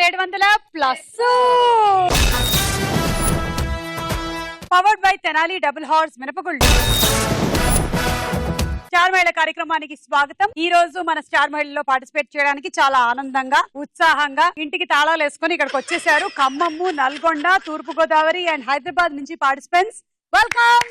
2700 plus. Powered by Tenali double horse మినపగుళ్ళు. Star మహిళ కార్యక్రమానికి స్వాగతం. ఈ రోజు మన స్టార్ మహిళలో పార్టిసిపేట్ చేయడానికి చాలా ఆనందంగా ఉత్సాహంగా ఇంటికి తాళాలు వేసుకుని ఇక్కడికి వచ్చేసారు. ఖమ్మము, నల్గొండ, తూర్పు గోదావరి అండ్ హైదరాబాద్ నుంచి పార్టిసిపెంట్స్. వెల్కమ్.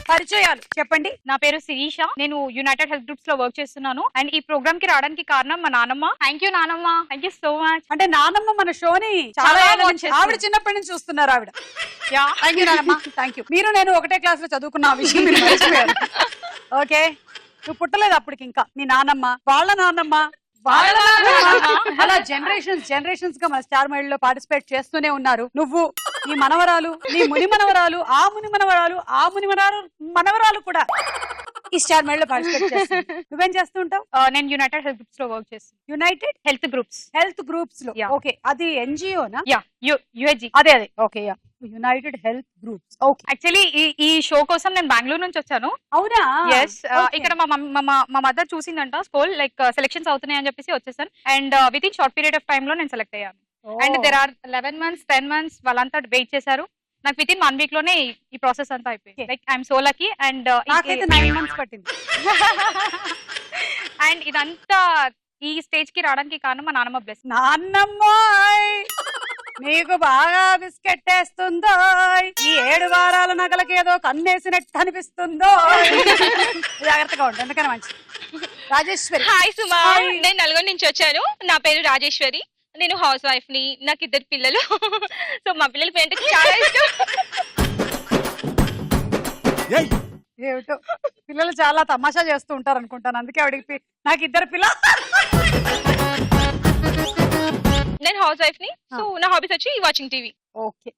పరిచయాలు చెప్పండి. నా పేరు శిరీష. నేను యునైటెడ్ హెల్త్ గ్రూప్స్ లో వర్క్ చేస్తున్నాను. అండ్ ఈ ప్రోగ్రామ్ కి రావడానికి కారణం మా నాన్నమ్మ. థ్యాంక్ యూ నానమ్మ, థ్యాంక్ యూ సో మచ్. అంటే నానమ్మ మన షోని చాలా ఆవిడ చిన్నప్పటి నుంచి చూస్తున్నారు ఆవిడ. థ్యాంక్ యూ నానమ్మ, థ్యాంక్ యూ. మీరు నేను ఒకటే క్లాస్ లో చదువుకున్న ఆ విషయం మీరు మర్చిపోయారు. ఓకే, నువ్వు పుట్టలేదు అప్పటికి ఇంకా. మీ నానమ్మ, వాళ్ళ నాన్నమ్మ, అలా జనరేషన్స్ గా మన స్టార్ మహిళలో పార్టిసిపేట్ చేస్తూనే ఉన్నారు. నువ్వు, నీ మనవరాలు, నీ ముని మనవరాలు, ఆ ముని మనవరాలు, ఆ ముని మనవరాలు కూడా ఈ స్టార్ మహిళలో పార్టిసిపేట్ చేస్తారు. నువ్వేం చేస్తూ ఉంటావు? నేను యునైటెడ్ హెల్త్ గ్రూప్స్ లో వర్క్ చేస్తాను. యునైటెడ్ హెల్త్ గ్రూప్స్ లో. ఓకే, అది ఎన్జిఓనా? యుఎస్జి. అదే. Okay, United Health Groups. Okay. Actually ఈ షో కోసం నేను బెంగళూరు నుంచి వచ్చాను. అవునా? ఎస్. ఇక్కడ మా మదర్ చూసిందంట స్కూల్ లైక్ సెలెక్షన్స్ అవుతున్నాయి అని చెప్పేసి వచ్చేసాను. And within short period of time లో నేను సెలెక్ట్ అయ్యాను. And there are 11 months 10 months వాళ్ళంతా వెయిట్ చేశారు. నాకు విత్ ఇన్ 1 week లోనే ఈ ప్రాసెస్ అంతా అయిపోయింది. Like I'm so lucky. And నాకైతే 9 months పట్టింది. అండ్ ఇదంతా ఈ స్టేజ్ కి రావడానికి కారణం మా నాన్నమ్మ బ్లెస్. నాన్నమ్మాయ్, నీకు బాగా బిస్కెట్ వేస్తుందో, ఈ 7 వారాల నగలకి ఏదో కన్నేసినట్టు అనిపిస్తుందో. జాగ్రత్తగా ఉంటుంది, ఎందుకని మంచిది. రాజేశ్వరి. హాయ్ సుమా, నేను నల్గొండ నుంచి వచ్చాను. నా పేరు రాజేశ్వరి. నేను హౌస్ వైఫ్ ని. నాకు 2 పిల్లలు. సో మా పిల్లల పేరు చాలా ఇష్టం. ఏమిటో పిల్లలు చాలా తమాషా చేస్తూ ఉంటారు అనుకుంటాను, అందుకే ఆవిడకి నాకు 2 పిల్లలు. నేను హౌస్ వైఫ్ ని. సో నా హాబీస్ వచ్చి వాచింగ్ టీవీ. ఓకే,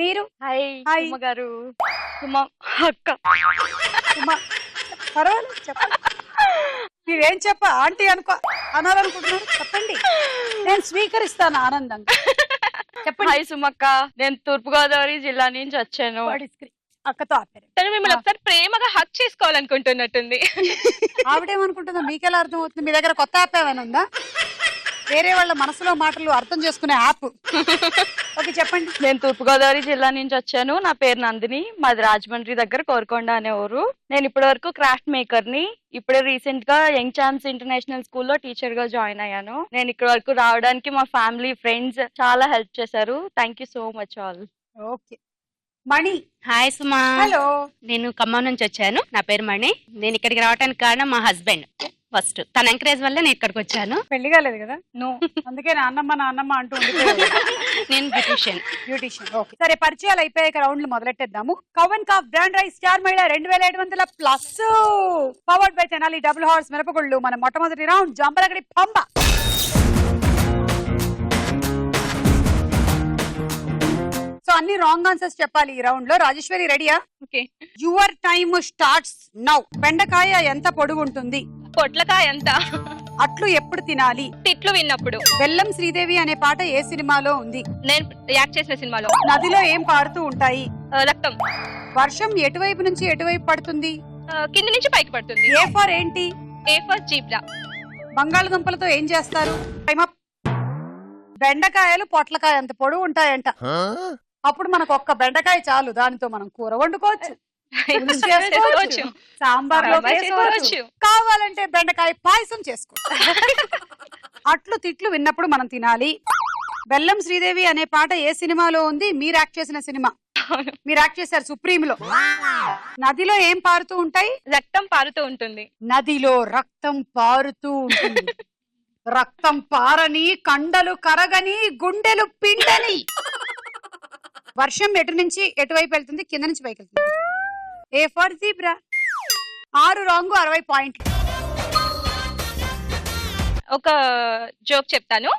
మీరు? హాయ్ గారు. అక్క. పర్వాలేదు, చెప్పండి. మీరేం ఆంటీ అనాలనుకుంటున్నారు చెప్పండి, నేను స్వీకరిస్తాను ఆనందంగా. చెప్పండి. హాయ్ సుమక్క, నేను తూర్పు గోదావరి జిల్లా నుంచి వచ్చాను. అక్కతో ఆపారు. తను మిమ్మల్ని ఒకసారి ప్రేమగా హక్ చేసుకోవాలనుకుంటున్నట్టుంది. ఆవిడేమనుకుంటుందో మీకెలా అర్థం అవుతుంది? మీ దగ్గర కొత్త యాప్ ఏమైనా ఉందా? వేరే వాళ్ళ మనసులో మాటలు అర్థం చేసుకునే యాప్. ఓకే, చెప్పండి. నేను తూర్పుగోదావరి జిల్లా నుంచి వచ్చాను. నా పేరు నందిని. మాది రాజమండ్రి దగ్గర కోరుకొండ అనే ఊరు. నేను ఇప్పటి వరకు క్రాఫ్ట్ మేకర్ ని. ఇప్పుడే రీసెంట్ గా యంగ్ ఛాంప్స్ ఇంటర్నేషనల్ స్కూల్లో టీచర్ గా జాయిన్ అయ్యాను. నేను ఇక్కడ వరకు రావడానికి మా ఫ్యామిలీ ఫ్రెండ్స్ చాలా హెల్ప్ చేశారు. Thank you so much all. Okay, Mani. Hi Suma. Hello. నేను ఖమ్మం నుంచి వచ్చాను. నా పేరు మణి. నేను ఇక్కడికి రావడానికి కారణం మా హస్బెండ్. ఫస్ట్ తన ఎంకరేజ్ వల్ల నేను ఇక్కడికి వచ్చాను. పెళ్లి కాలేదు కదా? నో, అందుకే నాన్నమ్మ అంటూ నేను బ్యూటిషియన్. ఓకే, సరే, పరిచయాలు అయిపోయాక రౌండ్లు మొదలెట్టేద్దాము. కవన్ కాఫ్ బ్రాండ్ రైస్ స్టార్ మహిళ 2700 plus. Powered by Tenali double horse మిరపగుళ్ళు. మన మొట్టమొదటి రౌండ్ జంపలగడి పంబ. సో అన్ని రాంగ్ ఆన్సర్స్ చెప్పాలి ఈ రౌండ్ లో. రాజేశ్వరి, రెడీయా? Okay. Your time starts now. బెండకాయ ఎంత పొడుగు ఉంటుంది? పొట్లకాయ ఎంత? అట్లు ఎప్పుడు తినాలి? తిట్లు విన్నప్పుడు. బెల్లం శ్రీదేవి అనే పాట ఏ సినిమాలో ఉంది? నేను యాక్ట్ చేసిన సినిమాలో. నదిలో ఏం పారుతూ ఉంటాయి? రక్తం. వర్షం ఎటువైపు నుంచి ఎటువైపు పడుతుంది? కింద నుంచి పైకి పడుతుంది. ఏ ఫర్ ఏంటి? A for zebra. బంగాళదుంపలతో ఏం చేస్తారు? బెండకాయలు పొట్లకాయ అంత పొడుగు ఉంటాయంట. అప్పుడు మనకు ఒక్క బెండకాయ చాలు, దానితో మనం కూర వండుకోవచ్చు, సాంబార్ చేసుకోవచ్చు, కావాలంటే బెండకాయ పాయసం చేసుకోవచ్చు. అట్లు తిట్లు విన్నప్పుడు మనం తినాలి. బెల్లం శ్రీదేవి అనే పాట ఏ సినిమాలో ఉంది? మీరు యాక్ట్ చేసిన సినిమా. మీరు యాక్ట్ చేశారు సుప్రీంలో. నదిలో ఏం పారుతూ ఉంటాయి? రక్తం పారుతూ ఉంటుంది. నదిలో రక్తం పారుతూ ఉంటుంది. రక్తం పారని, కండలు కరగని, గుండెలు పిండని. వర్షం ఎటు నుంచి ఎటువైపు వెళ్తుంది? కింద నుంచి పైకి వెళ్తుంది. A for zebra. 6 రాంగ్, 60 పాయింట్లు. ఒక జోక్ చెప్తాను.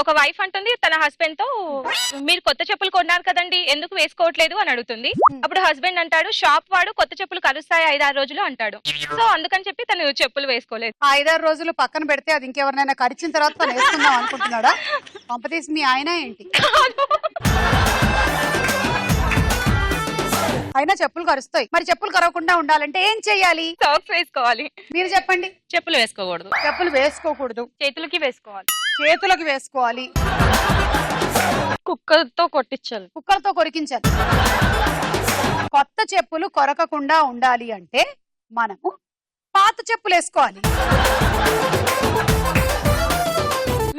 ఒక వైఫ్ అంటుంది తన హస్బెండ్ తో, మీరు కొత్త చెప్పులు కొన్నారు కదండి, ఎందుకు వేసుకోవట్లేదు అని అడుగుతుంది. అప్పుడు హస్బెండ్ అంటాడు, షాప్ వాడు కొత్త చెప్పులు కలుస్తాయి 5-6 రోజులు అంటాడు. సో అందుకని చెప్పి తను చెప్పులు వేసుకోలేదు. 5-6 రోజులు పక్కన పెడితే అది ఇంకెవరినైనా కరిచిన తర్వాత తను వేసుకుందాం అనుకుంటున్నాడా? పంపతీసి మీ ఆయన ఏంటి? అయినా చెప్పులు కరుస్తాయి. మరి చెప్పులు కరవకుండా ఉండాలంటే ఏం చెయ్యాలి? సాక్స్ వేసుకోవాలి. మీరు చెప్పండి. చెప్పులు వేసుకోకూడదు. చెప్పులు వేసుకోకూడదు. చేతులకి వేసుకోవాలి. చేతులకు వేసుకోవాలి. కుక్కతో కొట్టించాలి. కుక్కలతో కొరికించాలి. కొత్త చెప్పులు కొరకకుండా ఉండాలి అంటే మనము పాత చెప్పులు వేసుకోవాలి,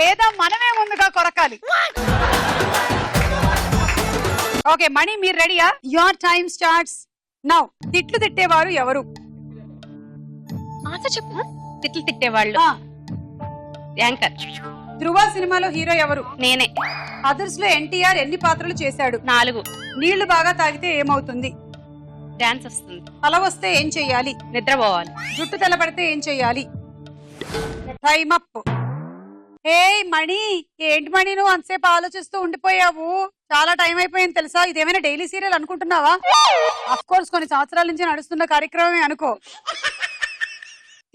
లేదా మనమే ముందుగా కొరకాలి. ఓకే మణి, మీరు రెడీయా? Your time starts now. తిట్లు తిట్టేవారు ఎవరు? ఆన్సర్ చెప్పు. తిట్లు తిట్టేవాళ్ళు ఆ, యాంకర్. ధృవ సినిమాలో హీరో ఎవరు? నేనే. అదర్స్ లో ఎన్టీఆర్ ఎన్ని పాత్రలు చేశాడు? 4. నీళ్లు బాగా తాగితే ఏమవుతుంది? డాన్స్ వస్తుంది. తల వస్తే ఏం చెయ్యాలి? నిద్రపోవాలి. జుట్టు తెల్లబడితే ఏం చెయ్యాలి? Time up. ఏ మణి, ఏంటి మణి నువ్వు అంతసేపు ఆలోచిస్తూ ఉండిపోయావు? చాలా టైం అయిపోయింది తెలుసా. ఇదేమైనా డైలీ సీరియల్ అనుకుంటున్నావా? అఫ్ కోర్స్ కొన్ని సంవత్సరాల నుంచి నడుస్తున్న కార్యక్రమమే అనుకో.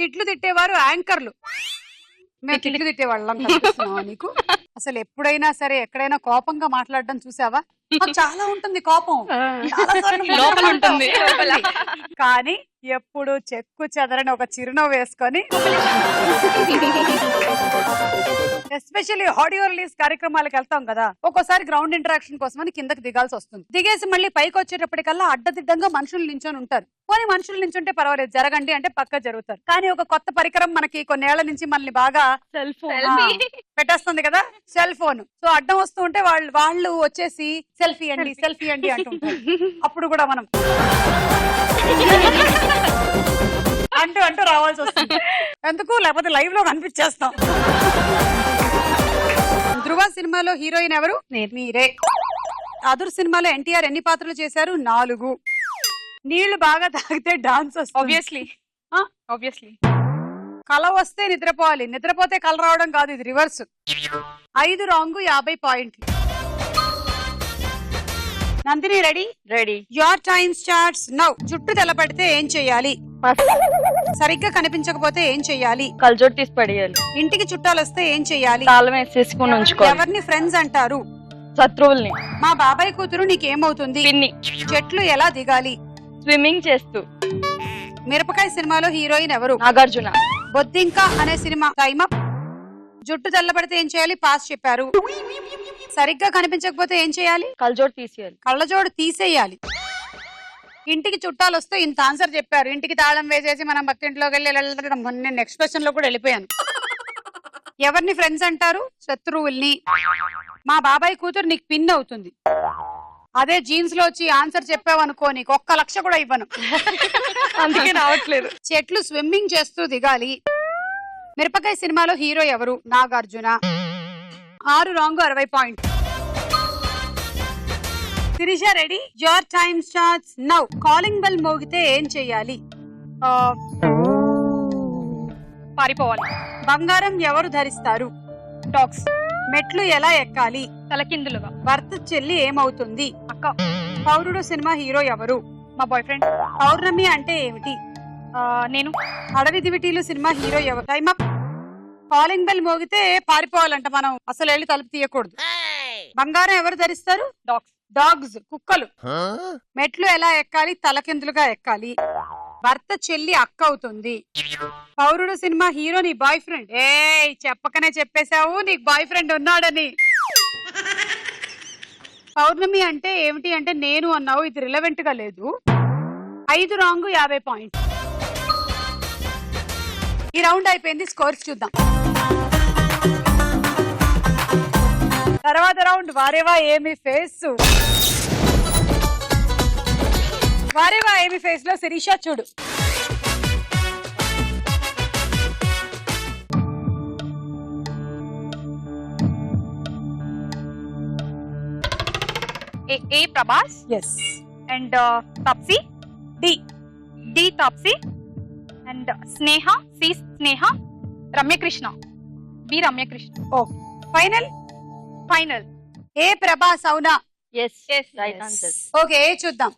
తిట్లు తిట్టేవారు యాంకర్లు. మేము తిట్లు తిట్టేవాళ్ళం కనిపిస్తున్నావా నీకు? అసలు ఎప్పుడైనా సరే ఎక్కడైనా కోపంగా మాట్లాడడం చూసావా? మాకు చాలా ఉంటుంది కోపం, చాలాసార్లు లోపల ఉంటుంది. కానీ ఎప్పుడు చెక్కు చెదరని ఒక చిరునవ్వు వేసుకొని, ఎస్పెషల్లీ ఆడియో రిలీజ్ కార్యక్రమాలకు వెళ్తాం కదా, ఒక్కోసారి గ్రౌండ్ ఇంటరాక్షన్ కోసం అని కిందకి దిగాల్సి వస్తుంది. దిగేసి మళ్ళీ పైకి వచ్చేటప్పటికల్లా అడ్డదిడ్డంగా మనుషులు నించొని ఉంటారు. పోనీ మనుషులు నించుంటే పర్వాలేదు, జరగండి అంటే పక్క జరుగుతారు. కానీ ఒక కొత్త పరికరం మనకి కొన్నేళ్ల నుంచి మనల్ని బాగా సెల్ ఫోన్ పెట్టేస్తుంది కదా, సెల్ ఫోన్. సో అడ్డం వస్తూ ఉంటే వాళ్ళు వచ్చేసి సెల్ఫీ అండి సెల్ఫీ అండి అంటుంటారు. అప్పుడు కూడా మనం అంటూ రావాల్సి వస్తుంది. ఎందుకు? లేకపోతే లైవ్ లో కనిపించేస్తాం. ధృవ సినిమాలో హీరోయిన్ ఎవరు? మీరే. అదుర్ సినిమాలో ఎన్టీఆర్ ఎన్ని పాత్రలు చేశారు? 4. నీళ్లు బాగా తాగితే డాన్స్ వస్తుంది. ఆబ్వియస్లీ. కల వస్తే నిద్రపోవాలి, నిద్రపోతే కల రావడం కాదు, ఇది రివర్స్. 5 రాంగ్, 50 పాయింట్లు. Nandini ready? Ready. Your time starts now. జుట్టు తెల్లబడితే ఏం చెయ్యాలి? సరిగ్గా కనిపించకపోతే ఏం చెయ్యాలి? కల్జోట్ తీసి పడేయాలి. ఇంటికి చుట్టాలు వస్తే ఏం చెయ్యాలి? తాళం వేసేసుకుని ఉంచుకోవాలి. ఎవరిని ఫ్రెండ్స్ అంటారు? శత్రువుల్ని. మా బాబాయ్ కూతురు నీకేమవుతుంది? పిన్ని. చెట్లు ఎలా దిగాలి? స్విమ్మింగ్ చేస్తూ. మిరపకాయ సినిమాలో హీరోయిన్ ఎవరు? నాగార్జున. బొద్దింక అనే సినిమా టైమ్ అప్. జుట్టు తెల్లబడితే ఏం చేయాలి? పాస్ చెప్పారు. సరిగ్గా కనిపించకపోతే ఏం చేయాలి? కల్జోట్ తీసేయాలి. కళ్ళజోడు తీసేయాలి. ఇంటికి చుట్టాలు వస్తే ఇంత ఆన్సర్ చెప్పారు. ఇంటికి తాళం వేసేసి మనం పక్కింట్లోకి వెళ్ళి మొన్న నెక్స్ట్ క్వశ్చన్ లో కూడా వెళ్ళిపోయాను. ఎవరిని ఫ్రెండ్స్ అంటారు? శత్రువుల్ని. మా బాబాయ్ కూతురు నీకు పిన్ అవుతుంది. అదే జీన్స్ లో వచ్చి ఆన్సర్ చెప్పావు అనుకో, నీకు 1 లక్ష కూడా ఇవ్వను. అందుకే రావట్లేదు. చెట్లు స్విమ్మింగ్ చేస్తూ దిగాలి. మిరపకాయ సినిమాలో హీరో ఎవరు? Nagarjuna. 6 wrong, 60 point. Shirisha ready? Your time starts now. Calling bell మోగితే ఏం చెయ్యాలి? పారిపోవాలి. బంగారం ఎవరు ధరిస్తారు? డాగ్స్. మెట్లు ఎలా ఎక్కాలి? తలకిందులుగా. భర్త చెల్లి ఏమవుతుంది? అక్క. పౌరుడు సినిమా హీరో ఎవరు? మా బాయ్ ఫ్రెండ్. పౌర్ణమి అంటే ఏమిటి? నేను. అడవి దివిటీలు సినిమా హీరో ఎవరు? Time up. కాలింగ్ బెల్ మోగితే పారిపోవాలంట మనం, అసలు వెళ్ళి తలుపు తీయకూడదు. బంగారం ఎవరు ధరిస్తారు? డాగ్స్. డాగ్స్, కుక్కలు. మెట్లు ఎలా ఎక్కాలి? తలకిందులుగా ఎక్కాలి. భర్త చెల్లి అక్క అవుతుంది. పౌరుడు సినిమా హీరో నీ బాయ్ ఫ్రెండ్. ఏ చెప్పకనే చెప్పేశావు నీకు బాయ్ ఫ్రెండ్ ఉన్నాడని. పౌర్ణమి అంటే ఏమిటి అంటే నేను అన్నావు, ఇది రిలవెంట్ గా లేదు. 5 రాంగ్, 50 పాయింట్. ఈ రౌండ్ అయిపోయింది, స్కోర్స్ చూద్దాం. తర్వాత రౌండ్ వారేవా ఏమి ఫేస్. వారేవా ఏమి ఫేస్ లో శిరీష చూడు. A Prabhas. Yes. And Taapsee. D Taapsee. And Sneha. C Sneha. Ramyakrishna. B Ramyakrishna. ఓ ఫైనల్. ఏ ప్రభాస్ అవునా? Yes right answer. ఓకే చూద్దాం.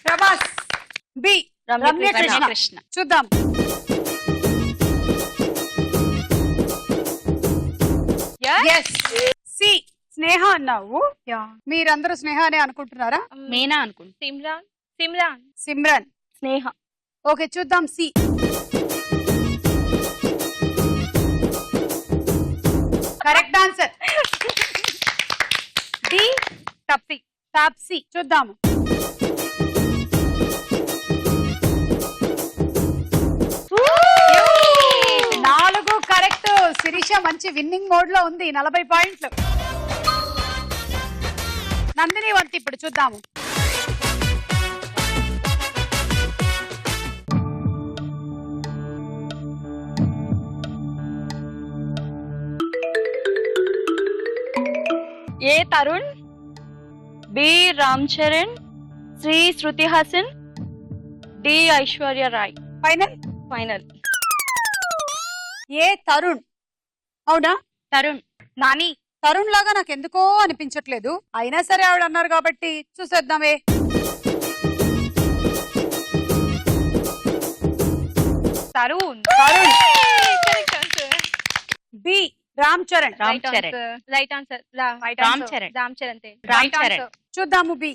ప్రభాస్. బి రమ్యకృష్ణ. చూద్దాం. ఎస్ సి స్నేహ అన్నావు. మీరందరూ స్నేహ అనే అనుకుంటున్నారా? మీనా అనుకుంటా. సిమ్రాన్ సిమ్రన్. స్నేహ. ఓకే చూద్దాం. C correct answer. D Taapsee. Taapsee. చూద్దాము. నాలుగు కరెక్ట్. శిరీష మంచి విన్నింగ్ మోడ్ లో ఉంది. 40 పాయింట్లు. నందిని వంటి ఇప్పుడు చూద్దాము. A Tarun, B Ram Charan, C Shruti Haasan, D Aishwarya Rai. Final. Final. A Tarun. అవునా? తరుణ్. నాని. తరుణ్ లాగా నాకు ఎందుకో అనిపించట్లేదు. అయినా సరే ఆవిడ అన్నారు కాబట్టి చూసేద్దామే. Tarun. Tarun. Correct answer. B Ram Charan. Ram Charan. Right answer. Ram Charan. Ram Charan. Ram Charan. చూద్దాము. B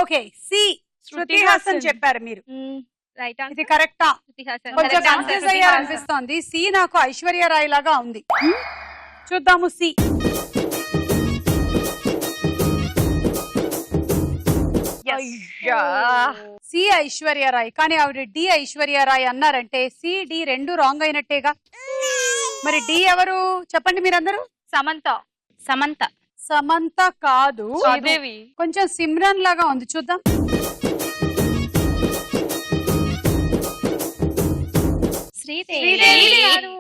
okay. C Shruti Haasan చెప్పారు మీరు. రైట్ ఇది ఆన్సర్. కరెక్టా? శృతి హాసన్. కొంచెం Correct answer. కన్ఫ్యూజ్ అయ్యారు అనిపిస్తోంది. సి నాకు ఐశ్వర్య రాయ్ లాగా ఉంది. చూద్దాము. C C Aishwarya Rai. కానీ ఆవిడ డి ఐశ్వర్య రాయ్ అన్నారంటే సి డి రెండు రాంగ్ అయినట్టేగా. మరి డి ఎవరు చెప్పండి మీరందరూ. సమంత. సమంత. సమంత కాదు. శ్రీదేవి. కొంచెం సిమ్రన్ లాగా ఉంది. చూద్దాం. శ్రీదేవి గారు.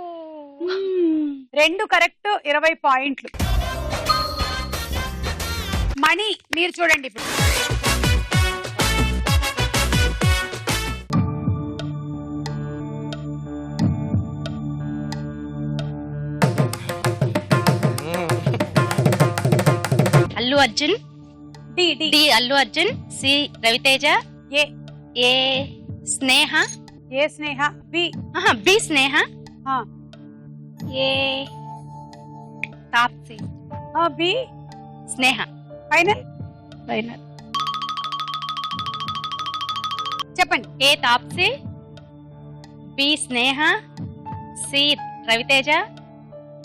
రెండు కరెక్ట్. 20 పాయింట్లు. మణి మీరు చూడండి ఇప్పుడు. Allu Arjun. D D D Allu Arjun. C Ravi Teja. A A Sneha. A Sneha. B B Sneha. A Taapsee. B Sneha. Final. Final. చెప్పండి. A Taapsee. B Sneha. C Ravi Teja.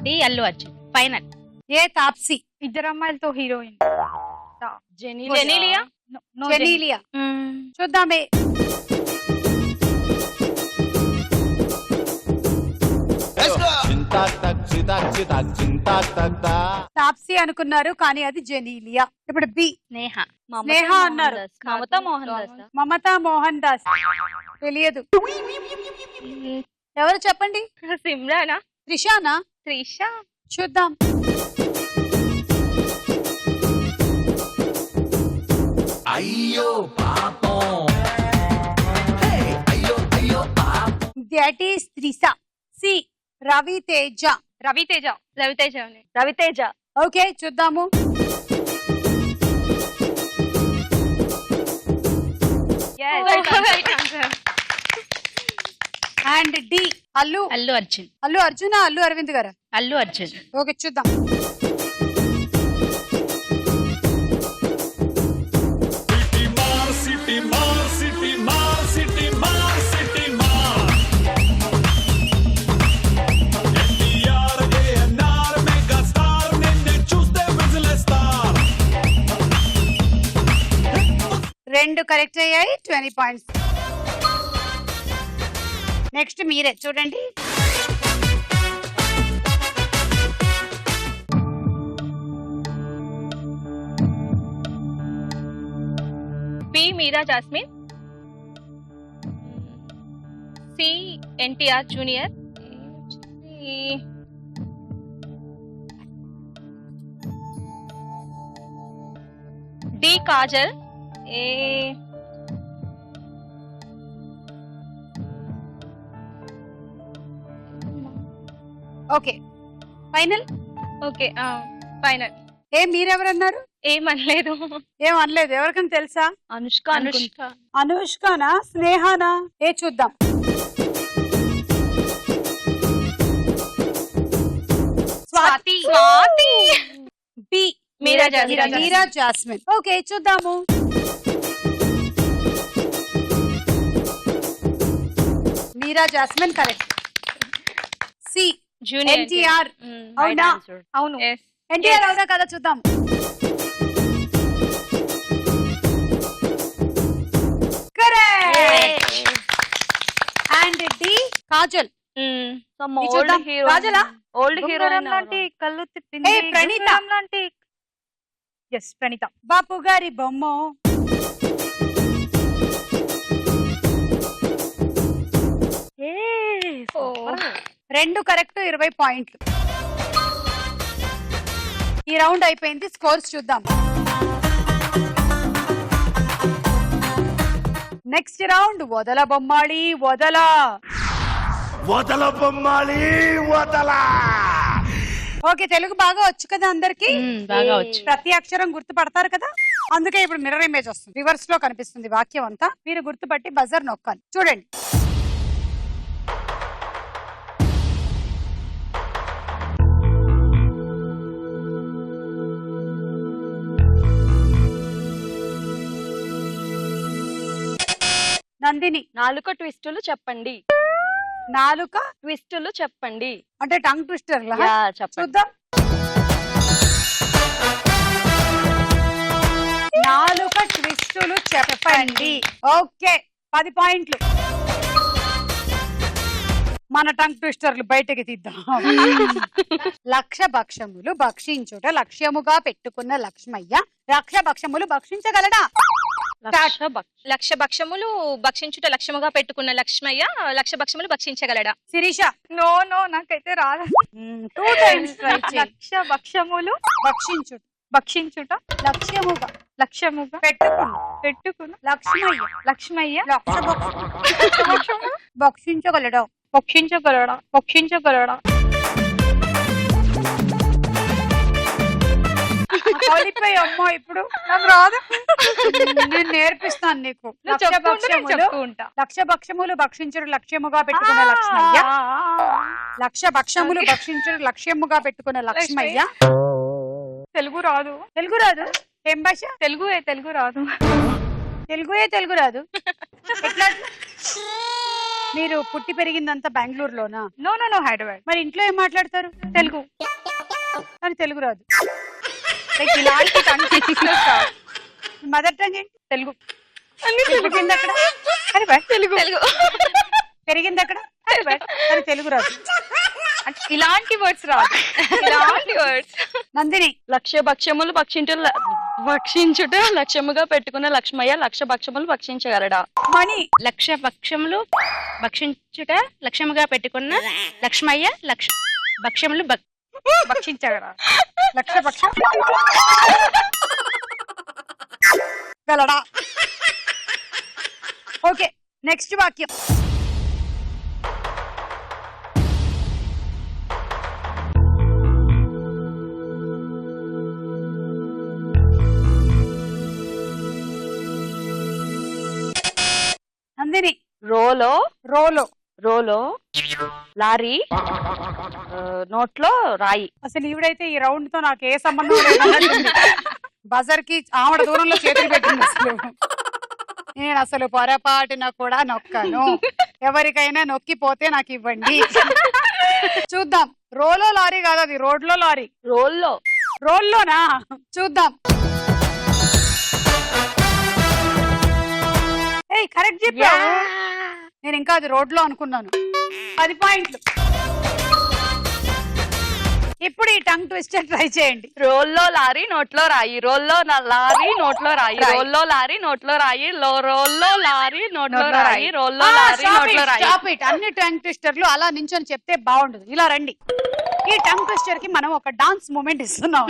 D Allu Arjun. Final. A Taapsee. ఇద్దరు అమ్మాయిలతో హీరోయిన్. జెనీలియా. జెనీలియా. చూద్దామే. తాప్సీ అనుకున్నారు కానీ అది జెనీలియా. ఇప్పుడు బి స్నేహ. స్నేహ అన్నారు. మమతా మోహన్ దాస్. మమతా మోహన్ దాస్. తెలియదు. ఎవరు చెప్పండి. సిమ్రానా. త్రిషానా. త్రిష. చూద్దాం. అయ్యో పాపం. That is Trisha. C Ravi Teja. Ravi Teja. Ravi Teja. Ravi Teja. Okay చూద్దాము. Right answer. And D Allu. Allu Arjun. Allu Arjuna Allu Aravind garu. Allu Arjun. Okay చూద్దాం. రెండు కరెక్ట్ అయ్యాయి. 20 పాయింట్స్. నెక్స్ట్ మీరే చూడండి. B Meera Jasmine. C NTR junior. D Kajal. A okay final. Okay final. A మీరెవరన్నారు. ఏమనలేదు. ఏం అనలేదు. ఎవరికైనా తెలుసా. అనుష్క. అనుష్క. అనుష్కనా స్నేహానా. ఏ చూద్దాం. స్వాతి. బి మీరా జాస్మిన్. మీరా జాస్మిన్. ఓకే చూద్దాము. Meera Jasmine correct. C junior NTR. అవునా? అవును. ఎన్టీఆర్ అవునా కదా చూద్దాం. కరెక్ట్. And D Kajal. ఇది చూద్దాం. కాజలా? ఓల్డ్ హీరోయిన్ లాంటి కళ్ళు తిప్పింది. ఏ, ప్రణీత. గుంగురం లాంటి. ఎస్ ప్రణీత. బాపు గారి బొమ్మ. రెండు కరెక్ట్ 20 పాయింట్లు. ఈ రౌండ్ అయిపోయింది. స్కోర్స్ చూద్దాం. నెక్స్ట్ రౌండ్ వదల బొమ్మాళి వదల. వదల బొమ్మాలి వదల. ఓకే తెలుగు బాగా వచ్చు కదా అందరికి. బాగా వచ్చు. ప్రతి అక్షరం గుర్తుపడతారు కదా. అందుకే ఇప్పుడు మిర్రర్ ఇమేజ్ వస్తుంది. రివర్స్ లో కనిపిస్తుంది వాక్యం అంతా. మీరు గుర్తుపట్టి బజర్ నొక్కాలి. చూడండి. నందిని. నాలుక ట్విస్టులు చెప్పండి. నాలుక ట్విస్టులు చెప్పండి. అంటే టంగ్ ట్విస్టర్ లా. యా, చెప్పండి. చూద్దాం. నాలుక ట్విస్టులు చెప్పండి. ఓకే 10 పాయింట్లు. మన టంగ్ ట్విస్టర్లు బయటకి తీద్దాం. లక్ష భక్షములు భక్షించుట లక్ష్యముగా పెట్టుకున్న లక్ష్మయ్య లక్ష భక్షములు భక్షించగలడా? లక్ష భక్షములు భక్షించుట లక్ష్యముగా పెట్టుకున్న లక్ష్మయ్య లక్ష భక్షములు భక్షించగలడా? శిరీష. నో నో నాకైతే రాదు. 2 times try చేయి. లక్ష భక్షములు భక్షించుట భక్షించుట లక్ష్యముగా లక్ష్యముగా పెట్టుకున్న లక్ష్మయ్య లక్ష్మయ్య లక్ష భక్షములు భక్షించగలడా? భక్షించగలడా అమ్మో ఇప్పుడు నాకు రాదు. నేను నేర్పిస్తాను నీకు. లక్ష భక్షములు భక్షించుడు లక్ష్యముగా పెట్టుకున్న లక్ష్మయ్య లక్ష భక్షములు భక్షించుడు లక్ష్యముగా పెట్టుకున్న లక్ష్మయ్య. తెలుగు రాదు. తెలుగు రాదు? ఏం భాష? తెలుగు రాదు. తెలుగు రాదు. ఎట్లా? మీరు పుట్టి పెరిగిందంతా బెంగళూరులోనా? No no no Hyderabad. మరి ఇంట్లో ఏం మాట్లాడతారు? తెలుగు. కానీ తెలుగు రాదు. ఇలాంటి మదర్ టంగ్ ఏంటి? తెలుగు. పెరిగింది అక్కడ తెలుగు. పెరిగింది అక్కడ కానీ తెలుగు రాదు. ఇలాంటి వర్డ్స్ రాదు. ఇలాంటి వర్డ్స్. నందిని. లక్ష భక్ష్యములు భక్షించుట లక్ష్యముగా పెట్టుకున్న లక్ష్మయ్య లక్ష భక్షములు భక్షించగలడా? మణి. లక్ష భక్షములు భక్షించుట లక్ష్యముగా పెట్టుకున్న లక్ష్మయ్య లక్ష భక్షములు భక్షించగలడా? లక్ష భక్ష గలడా? ఓకే నెక్స్ట్ వాక్యం. నందిని. రోలో రోలో లారీ నోట్లో రాయి. అసలు ఈవిడైతే ఈ రౌండ్ తో నాకు ఏ సంబంధం లేదు. బజర్ కి ఆవిడ దూరంలో చేతులు పెట్టింది. అసలు నేను అసలు పొరపాటున కూడా నొక్కను. ఎవరికైనా నొక్కిపోతే నాకు ఇవ్వండి. చూద్దాం. రోలో లారీ కాదు అది, రోడ్లో లారీ. రోల్లోనా? చూద్దాం. ఏయ్ కరెక్ట్ చెప్పావు. నేను ఇంకా అది రోడ్లో అనుకున్నాను. 10 పాయింట్లు. ఇప్పుడు ఈ టంగ్ ట్విస్టర్ ట్రై చేయండి. రోల్లో లారీ నోట్లో రాయి. రోల్లో లారీ నోట్లో రాయి. రోల్లో లారీ నోట్లో రాయి. రోల్లో లారీ నోట్లో రాయి. రోల్లో లారీ నోట్లో రాయి. Stop it. అన్ని టంగ్ ట్విస్టర్లు అలా నించొని చెప్తే బాగుండదు. ఇలా రండి. ఈ టంగ్ ట్విస్టర్ కి మనం ఒక డాన్స్ మూమెంట్ ఇస్తున్నాం.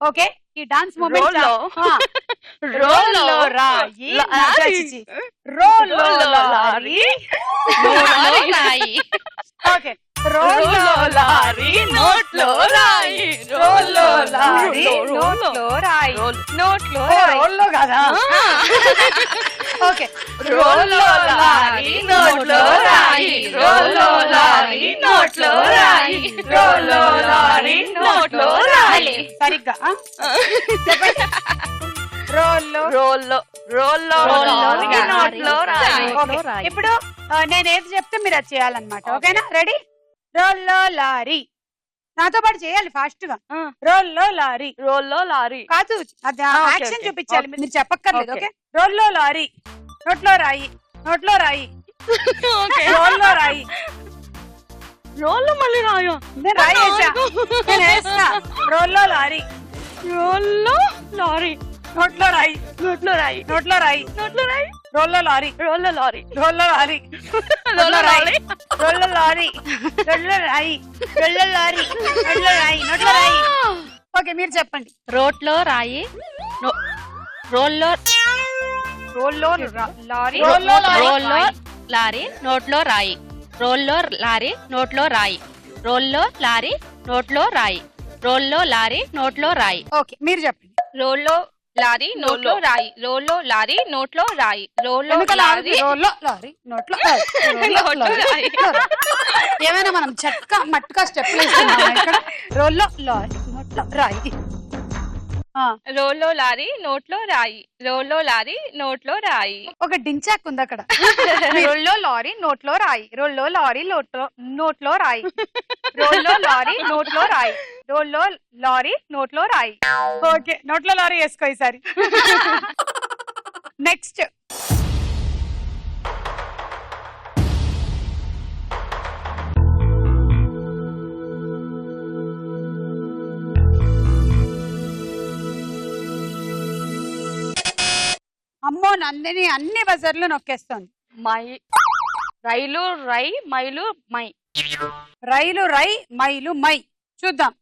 ఓకే ఈ డాన్స్ మూమెంట్ రోల్లో రాయి రోల్లో లారీ. ఓకే రోల్లో లారీ నోట్లో రాయి. రోల్లో లారీ నోట్లో రాయి. నోట్లో రోల్లో కదా. ఓకే రోల్లో లారీ నోట్లో రాయి. రోల్లో లారీ నోట్లో నోట్లో రాయి రోల్లో లారీ నోట్లో రాయి. సరిగ్గా చెప్పండి. రోల్లో రోల్లో రోల్లో రోల్లో నోట్లో రాయి. ఓకే. ఇప్పుడు నేను ఏది చెప్తే మీరు అది చేయాలన్నమాట. ఓకేనా? రెడీ? రోల్లో లారీ. నాతో పాటు చేయాలి ఫాస్ట్ గా. రోల్లో లారీ. రోల్లో లారీ. కాదు, అది ఓకే, యాక్షన్ ఓకే. చూపించాలి. ఓకే. మీరు చెప్పక్కర్లేదు. ఓకే. ఓకే? రోల్లో లారీ నోట్లో రాయి నోట్లో రాయి రోల్లో రాయి. రోల్లో మళ్ళీ రాయా. నేను రాయి వేసా. నేను వేస్తా. రోల్లో లారీ రోల్లో లారీ నోట్లో రాయి నోట్లో రాయి నోట్లో రాయి నోట్లో రాయి. రోల్లో లారీ రోల్లో లారీ రోల్లో లారీ రోల్లో రాయి రోల్లో లారీ రోల్లో రాయి రోల్లో లారీ రోల్లో రాయి నోట్లో రాయి. ఓకే, మీరు చెప్పండి. రోట్లో రాయి రోల్లో రోల్లో లారీ రోల్లో లారీ. రోల్లో లారీ నోట్లో రాయి రోల్లో లారీ నోట్లో రాయి రోల్లో లారీ నోట్లో రాయి రోల్లో లారీ నోట్లో రాయి. ఓకే, మీరు చెప్పండి. రోల్లో లారీ నోట్లో రాయి రోల్లో లారీ నోట్లో రాయి రోల్లో ఎందుకు లారీ లారీ? రోల్లో లారీ నోట్లో రాయి. రోల్లో నోట్లో లారీ. రాయి. ఏమైనా మనం చెక్క మట్టుగా స్టెప్ వేస్తున్నామా ఇక్కడ? రోల్లో లారీ నోట్లో రాయి. రోల్లో లారీ నోట్లో రాయి రోల్లో లారీ నోట్లో రాయి. ఒక డించాక్ ఉంది అక్కడ. రోల్లో లారీ నోట్లో రాయి రోల్లో లారీ నోట్లో రాయి రోల్లో లారీ నోట్లో రాయి రోల్లో లారీ నోట్లో రాయి. ఓకే, నోట్లో లారీ వేసుకో ఈసారి. నెక్స్ట్. అమ్మో, నందిని అన్ని బజర్లు నొక్కేస్తోంది. మై రైలు రై మైలు మై. రైలు రై మైలు మై. చూద్దాం.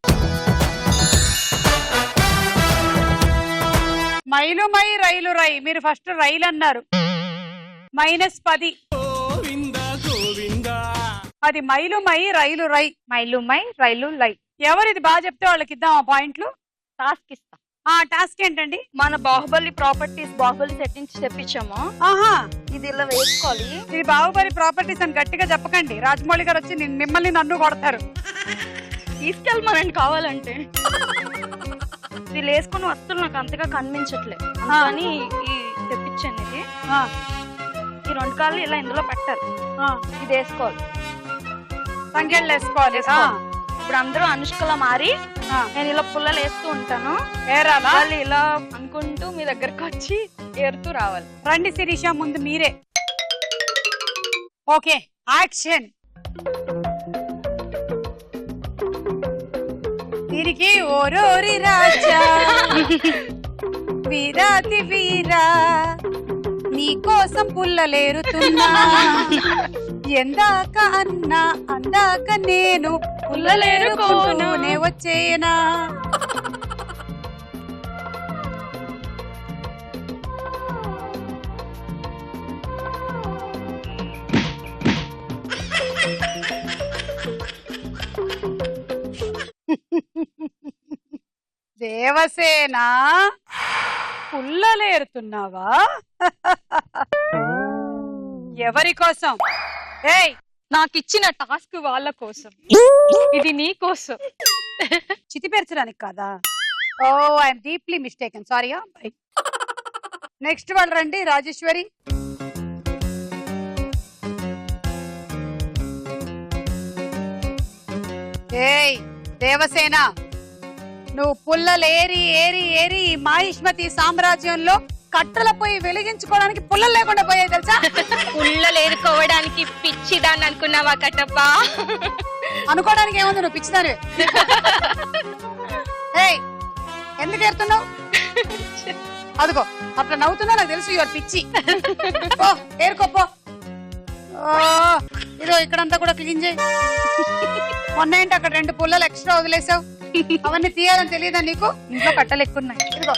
మైలు మై రైలు రై. మీరు ఫస్ట్ రైలు అన్నారు. -10. అది మైలు మై రైలు రై. మైలు మై రైలు లై. ఎవరిది బాగా చెప్తే వాళ్ళకి ఇద్దాం ఆ పాయింట్లు. టాస్క్ ఇస్తా. ఆ టాస్క్ ఏంటండి? మన బాహుబలి ప్రాపర్టీస్ బాహుబలి సెట్టింగ్స్ తెప్పించాము. ఆహా, ఇది ఇలా వేసుకోవాలి. ఇది బాహుబలి ప్రాపర్టీస్ అని గట్టిగా చెప్పకండి. రాజమౌళి గారు వచ్చి మిమ్మల్ని నన్ను కొడతారు. తీసుకెళ్ళమనండి కావాలంటే. ఇది వేసుకుని వస్తువులు నాకు అంతగా కనిపించట్లేదు అని ఈ తెప్పించాను. ఇది ఆ, ఈ 2 కాళ్ళు ఇలా ఇందులో పెట్టాలి. ఆ, ఇది వేసుకోవాలి. సంఖ్యలు వేసుకోవాలి. ఆ, ఇప్పుడు అందరూ అనుష్కలా మారి ఆ. నేను ఇలా పుల్లలు వేస్తూ ఉంటాను. ఏరాలా? వాళ్ళు ఇలా అనుకుంటూ మీ దగ్గరకు వచ్చి ఏరుతూ రావాలి. రండి శిరీష, ముందు మీరే. Okay, action. తిరిగి ఓరోరి రాజా వీరాతి వీరా నీ కోసం పుల్లలేరుతున్నా ఎందాక అన్నా అందాక నేను పుల్లలేరుకుంటూనే వచ్చేనా. దేవసేన, పుల్లలేరుతున్నావా? ఎవరి కోసం? ఏయ్, నాకు ఇచ్చిన టాస్క్ వాళ్ళ కోసం, ఇది నీ కోసం. చితిపెరచడానికి కాదా? ఓ, I'm deeply mistaken. Sorry. Next వాళ్ళు రండి. రాజేశ్వరి. ఏయ్ దేవసేన, నువ్వు పుల్లలేరి ఏరి ఏరి ఈ మాహిష్మతి సామ్రాజ్యంలో కట్టెల పొయ్యి వెలిగించుకోవడానికి పుల్లలు లేకుండా పోయాయి తెలుసా? పుల్లలు ఏరుకోవడానికి పిచ్చిదాన్ని అనుకున్నావా కట్టప్ప? అనుకోవడానికి ఏముంది, నువ్వు పిచ్చిదానివే. ఏయ్, ఎందుకు ఏరుతున్నావు? అదిగో అట్లా నవ్వుతున్నా, నాకు తెలుసు యువర్ పిచ్చి. ఓ, ఏరుకోపో. ఇదో ఇక్కడంతా కూడా క్లీన్ చేయి. మొన్న ఏంటి అక్కడ 2 పుల్లలు ఎక్స్ట్రా వదిలేసావు? అవన్నీ తీయాలని తెలియదా నీకు? ఇంట్లో కట్టలు ఎక్కువ ఉన్నాయి. ఇదిగో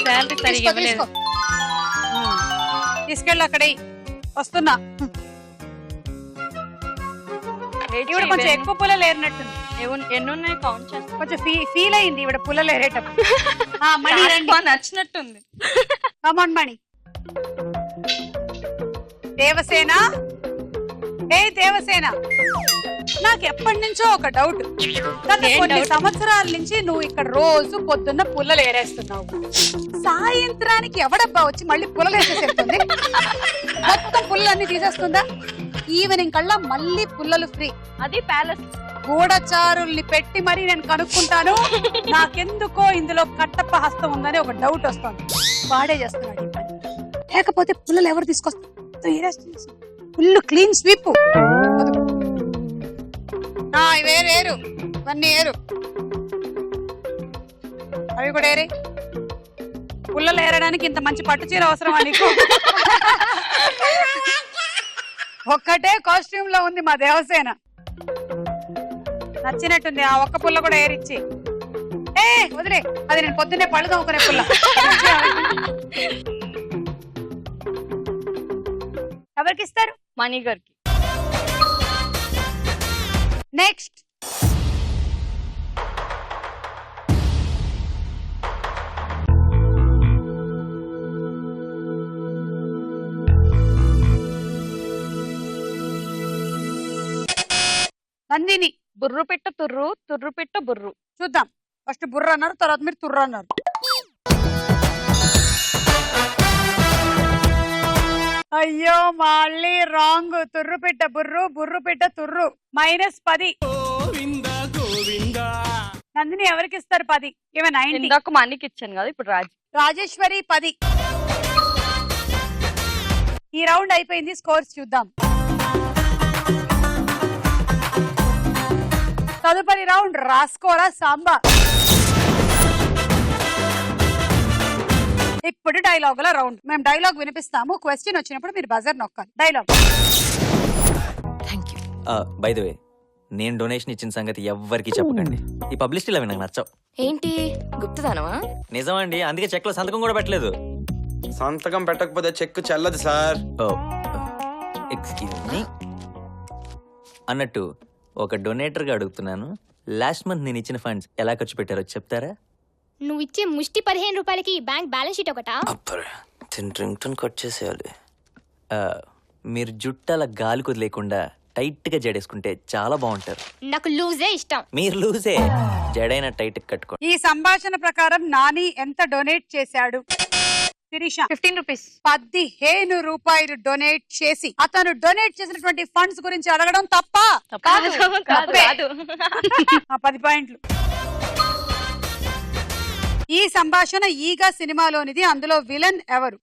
శాలరీ సరిగా తీసుకో, ఇవ్వలేదు. తీసుకో. తీసుకెళ్ళు అక్కడ. వస్తున్నా. ఈవిడ కొంచెం ఎక్కువ పుల్లలు ఏరినట్టుంది. ఎన్ని ఉన్నాయి కౌంట్ చేస్తా. కొంచెం ఫీల్ అయింది ఈవిడ పుల్లలు ఏరేటప్పుడు. మణి రండి. నచ్చినట్టుంది. కమాన్ మణి. దేవసేన, ఏ దేవసేన, నాకు ఎప్పటి నుంచో ఒక డౌట్. గత ఏం కొన్ని doubt? సంవత్సరాల నుంచి నువ్వు ఇక్కడ రోజు పొద్దున్న పుల్లలు ఏరేస్తున్నావు. సాయంత్రానికి ఎవడబ్బా వచ్చి మళ్ళీ పుల్లలు వేసేసేస్తుంది? మొత్తం పుల్లలన్నీ తీసేస్తుందా? ఈవినింగ్ కల్లా మళ్ళీ పుల్లలు ఫ్రీ. అది ప్యాలెస్. గూఢచారుల్ని పెట్టి మరి నేను కనుక్కుంటాను. నాకెందుకో ఇందులో కట్టప్ప హస్తం ఉందని ఒక డౌట్ వస్తుంది. వాడే చేస్తున్నాడు ఈ పని. లేకపోతే పుల్లలు ఎవరు తీసుకొస్తారు? Full clean sweep. వేరు ఇవన్నీ ఏరు, అవి కూడా ఏరే. పుల్లలు ఏరడానికి ఇంత మంచి పట్టు చీర అవసరమా నీకు? ఒక్కటే కాస్ట్యూమ్ లో ఉంది మా దేవసేన. నచ్చినట్టుంది ఆ ఒక్క పుల్ల కూడా ఏరిచ్చి. వదిలే, అది నేను పొద్దున్నే పళ్ళు తోముకునే పుల్ల. ఎవరికి ఇస్తారు? మణి గారికి. నెక్స్ట్ నందిని. బుర్రు పిట్ట తుర్రు, తుర్రు పిట్ట బుర్రు. చూద్దాం. ఫస్ట్ బుర్ర అన్నారు, తర్వాత మీరు తుర్ర అన్నారు. అయ్యో మళ్ళీ రాంగ్. తుర్రు పిట్ట బుర్రు, బుర్రు పిట్ట తుర్రు. -10. నందిని ఎవరికి ఇస్తారు? 10. ఏమే 90. ఇందాక మణికి ఇచ్చాను కదా, ఇప్పుడు రాజేశ్వరి 10. ఈ రౌండ్ అయిపోయింది. స్కోర్స్ చూద్దాం. తదుపరి రౌండ్ రాసుకోరా సాంబా. ఇప్పుడు డైలాగుల రౌండ్. మేము డైలాగ్ వినిపిస్తాము. క్వశ్చన్ వచ్చినప్పుడు మీరు బజర్ నొక్కాలి. డైలాగ్. బై ద వే, నేను డొనేషన్ ఇచ్చిన సంగతి ఎవ్వరికి చెప్పకండి. ఈ పబ్లిసిటీలు అవి నాకు నచ్చవు. ఏంటి గుప్తదానవా? నిజమండి, అందుకే చెక్ లో సంతకం కూడా పెట్టలేదు. సంతకం పెట్టకపోతే చెక్ చెల్లదు సార్. Excuse me. అన్నట్టు ఒక డొనేటర్ గా అడుగుతున్నాను, లాస్ట్ మంత్ నేను ఇచ్చిన ఫండ్స్ ఎలా ఖర్చు పెట్టారో చెప్తారా? నువ్వు ఇచ్చే ముష్టి 15 రూపాయలకి బ్యాంక్ బ్యాలెన్స్ షీట్ ఒకటా? కట్ చేసేయాలి. మీరు జుట్టు అలా గాలి కుదిలేకుండా టైట్ గా జడేసుకుంటే చాలా బాగుంటారు. నాకు లూజే ఇష్టం. మీరు లూజే, జడైన టైట్ కట్టుకోండి. ఈ సంభాషణ ప్రకారం నాని ఎంత డొనేట్ చేశాడు? శిరీష 15 రూపీస్. 15 రూపాయలు డొనేట్ చేసి అతను డొనేట్ చేసినటువంటి ఫండ్స్ గురించి అడగడం తప్ప? కాదు, కాదు. 10 పాయింట్లు. ఈ సంభాషణ ఈగా సినిమాలోనిది. అందులో విలన్ ఎవరు?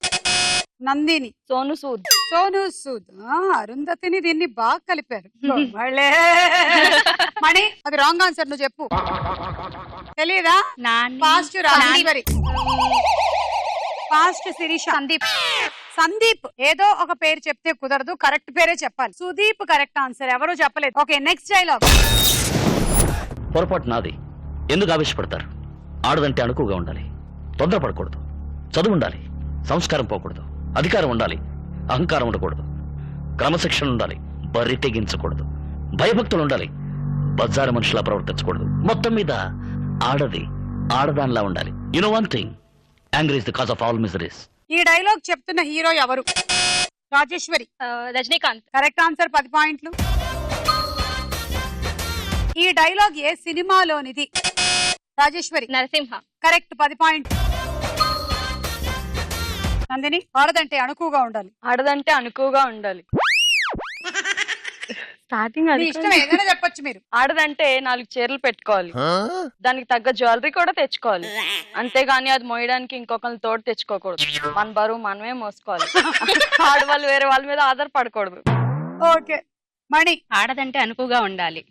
నందిని. సోను సూద్. సోను సూద్. అరుంధతిని దీన్ని బాగా కలిపారు. మణి, అది రాంగ్ ఆన్సర్. నువ్వు చెప్పు. తెలీదా? ఫాస్ట్ రాజేశ్వరి. ఫాస్ట్ శిరీష. సందీప్. ఏదో ఒక పేరు చెప్తే కుదరదు, కరెక్ట్ పేరే చెప్పాలి. Sudeep correct answer. ఎవరు చెప్పలేదు. Okay, next dialogue. పొరపాటు నాది. ఎందుకు ఆవేశపడతారు? ఆడదంటే అణుకుగా ఉండాలి, తొందరపడకూడదు, చదువు ఉండాలి, సంస్కారం పోకూడదు, అధికారం ఉండాలి, అహంకారం ఉండకూడదు, క్రమశిక్షణ ఉండాలి, బరి తెగించకూడదు, భయభక్తులు ఉండాలి, బజారు మనుషులా ప్రవర్తించకూడదు. మొత్తం మీద ఆడది ఆడదానిలా ఉండాలి. You know one thing, angry is the cause of all miseries. ఈ డైలాగ్ చెప్తున్న హీరో ఎవరు? రాజేశ్వరి. రజనీకాంత్. Correct answer. 10 పాయింట్లు. ఈ డైలాగ్ ఏ సినిమాలోనిది? రాజేశ్వరి. నరసింహ. కరెక్ట్. 10 పాయింట్లు. నందిని. ఆడదంటే అణుకుగా ఉండాలి. ఆడదంటే అనుకువగా ఉండాలి. స్టార్టింగ్ మీ ఇష్టం, ఏదైనా చెప్పొచ్చు మీరు. ఆడదంటే 4 చీరలు పెట్టుకోవాలి, దానికి తగ్గ జ్యువెలరీ కూడా తెచ్చుకోవాలి. అంతేగాని అది మోయడానికి ఇంకొకరిని తోడు తెచ్చుకోకూడదు. మన బరువు మనమే మోసుకోవాలి. ఆడవాళ్ళు వేరే వాళ్ళ మీద ఆధారపడకూడదు. ఓకే, మణి. ఆడదంటే అనుకుగా ఉండాలి.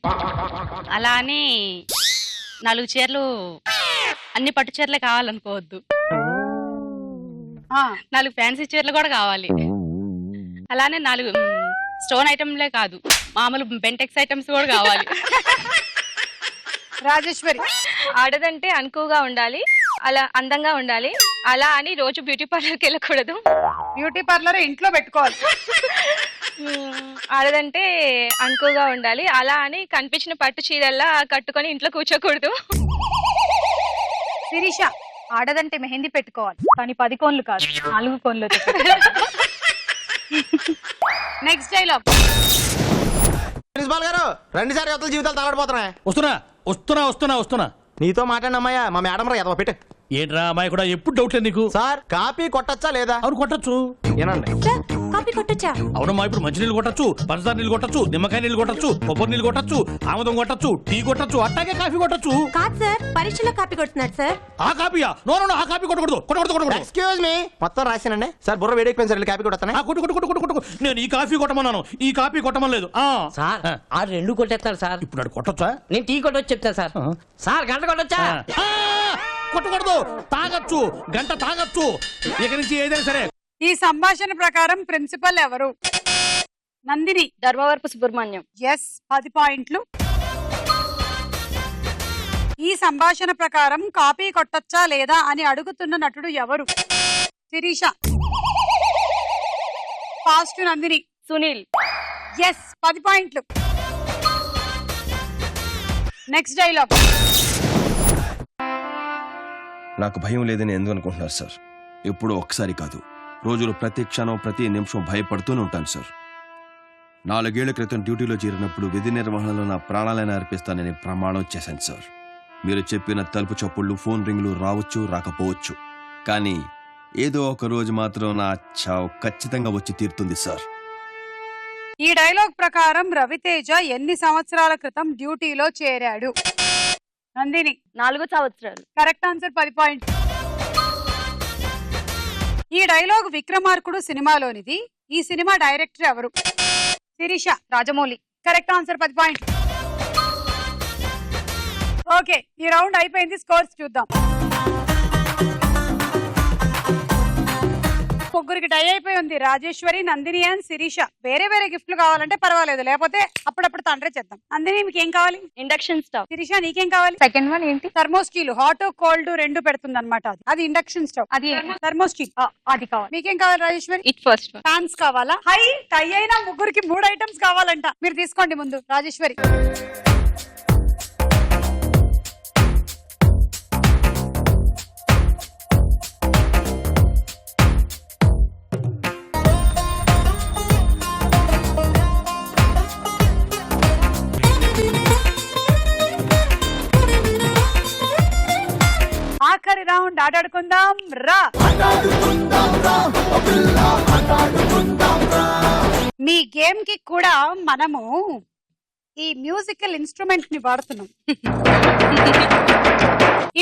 అలా అని 4 చీరలు అన్ని పట్టు చీరలే కావాలనుకోవద్దు. 4 ఫ్యాన్సీ చీరలు కూడా కావాలి. అలానే 4 స్టోన్ ఐటమ్లే కాదు, మామూలు బెంటెక్స్ ఐటమ్స్ కూడా కావాలి. రాజేశ్వరి. ఆడదంటే అనుకువగా ఉండాలి, అలా అందంగా ఉండాలి, అలా అని రోజు బ్యూటీ పార్లర్కి వెళ్ళకూడదు. బ్యూటీ పార్లర్ ఇంట్లో పెట్టుకోవాలి. ఆడదంటే అనుకువగా ఉండాలి, అలా అని కనిపించిన పట్టు చీరల్లా కట్టుకొని ఇంట్లో కూర్చోకూడదు. శిరీష. ఆడదంటే మెహందీ పెట్టుకోవాలి, కానీ 10 కోన్లు కాదు, 4 కోన్లు. Next dialogue. ప్రిన్సిపాల్ గారు రండి సార్ యువతల జీవితాలు తగలడిపోతున్నాయి. వస్తున్నా వస్తున్నా వస్తున్నా వస్తున్నా. నీతో మాట్లాడిన అమ్మాయ మా మేడం రా ఎదవ పెట్టు. ఏంట్రా అమ్మాయి కూడా ఎప్పుడు డౌట్ లేదు నీకు? సార్ కాపీ కొట్టచ్చా లేదా? అవును కొట్టచ్చు. ఏనండి కాపీ కొట్టొచ్చా? అవునమ్మా, ఇప్పుడు మంచి నీళ్ళు కొట్టచ్చు, పంచదార నీళ్ళు కొట్టచ్చు, నిమ్మకాయ నీళ్ళు కొట్టచ్చు, కొబ్బరి నీళ్ళు కొట్టచ్చు, ఆముదం కొట్టచ్చు, టీ కొట్టచ్చు, అట్టాగే కాఫీ కొట్టచ్చు. కాదు సార్, పరీక్షలో కాపీ కొడుతున్నాడు సార్. ఆ కాపీయా? నో నో, ఆ కాపీ కొట్టకూడదు కొట్టకూడదు కొట్టకూడదు. ఎక్స్క్యూజ్ మీ, మొత్తం రాశానండి సార్. బుర్ర వేడెక్కిపోయింది సార్, కాపీ కొడతాను. కొట్టు కొట్టు కొట్టు కొట్టు కొట్టు. నేను ఈ కాఫీ కొట్టమన్నాను, ఈ కాపీ కొట్టమలేదు. సార్ ఆ రెండు కొట్టేస్తాడు సార్. ఇప్పుడు అడు కొట్టొచ్చా? నేను టీ కొట్టొచ్చు చెప్తాను సార్. సార్ గంట కొట్టొచ్చా? కొట్టకూడదు, తాగొచ్చు, గంట తాగొచ్చు. ఇక నుంచి ఏదైనా సరే. ఈ సంభాషణ ప్రకారం ప్రిన్సిపల్ ఎవరు? నందిని. ధర్మవరపు సుబ్రహ్మణ్యం. ఎస్, 10 పాయింట్లు. ఈ సంభాషణ ప్రకారం కాపీ కొట్టొచ్చా లేదా అని అడుగుతున్న నటుడు ఎవరు? శిరీష. ఫాస్ట్ నందిని. సునీల్. ఎస్, 10 పాయింట్లు. Next dialogue. నాకు భయం లేదని ఎందుకు అనుకుంటున్నారు సార్? ఎప్పుడో ఒక్కసారి కాదు, రోజులు ప్రతి క్షణం ప్రతి నిమిషం భయపడుతూనే ఉంటాను సార్. 4 ఏళ్ల క్రితం డ్యూటీలో చేరినప్పుడు విధి నిర్వహణలో నా ప్రాణాలైనా అర్పిస్తానని ప్రమాణం చేశాను సార్. మీరు చెప్పిన తలుపు చప్పుళ్ళు, ఫోన్ రింగులు రావచ్చు రాకపోవచ్చు, కానీ ఏదో ఒక రోజు మాత్రం నా చావు ఖచ్చితంగా వచ్చి తీరుతుంది సార్. ఈ డైలాగ్ ప్రకారం రవితేజ ఎన్ని సంవత్సరాల క్రితం డ్యూటీలో చేరాడు? నందిని. 4 సంవత్సరాలు. కరెక్ట్ ఆన్సర్, 10 పాయింట్లు. ఈ డైలాగ్ విక్రమార్కుడు సినిమాలోనిది. ఈ సినిమా డైరెక్టర్ ఎవరు? శిరీష. రాజమౌళి. కరెక్ట్ ఆన్సర్, 10 పాయింట్లు. ఓకే, ఈ రౌండ్ అయిపోయింది. స్కోర్స్ చూద్దాం. ముగ్గురికి డై అయిపోయి ఉంది. రాజేశ్వరి, నందిని అండ్ శిరీష. వేరే వేరే గిఫ్ట్లు కావాలంటే పర్వాలేదు, లేకపోతే అప్పుడప్పుడు తండ్రే చేద్దాం. నందిని మీకు ఏం కావాలి? Induction stove. శిరీష నీకేం కావాలి? సెకండ్ వన్ ఏంటి? థర్మోస్టీల్. హాట్ కోల్డ్ రెండు పెడుతుంది అనమాట. అది ఇండక్షన్ స్టవ్. అది థర్మోస్టీల్. అది కావాలి. మీకేం కావాలి రాజేశ్వరి? ఇట్ ఫస్ట్ ఫ్యాన్స్ కావాలా? హై టై అయినా ముగ్గురికి 3 ఐటమ్స్ కావాలంట. మీరు తీసుకోండి ముందు రాజేశ్వరి. ఆఖరి రౌండ్ ఆడాడుకుందాం రా. మీ గేమ్ కి కూడా మనము ఈ మ్యూజికల్ ఇన్స్ట్రుమెంట్ ని వాడుతున్నాం.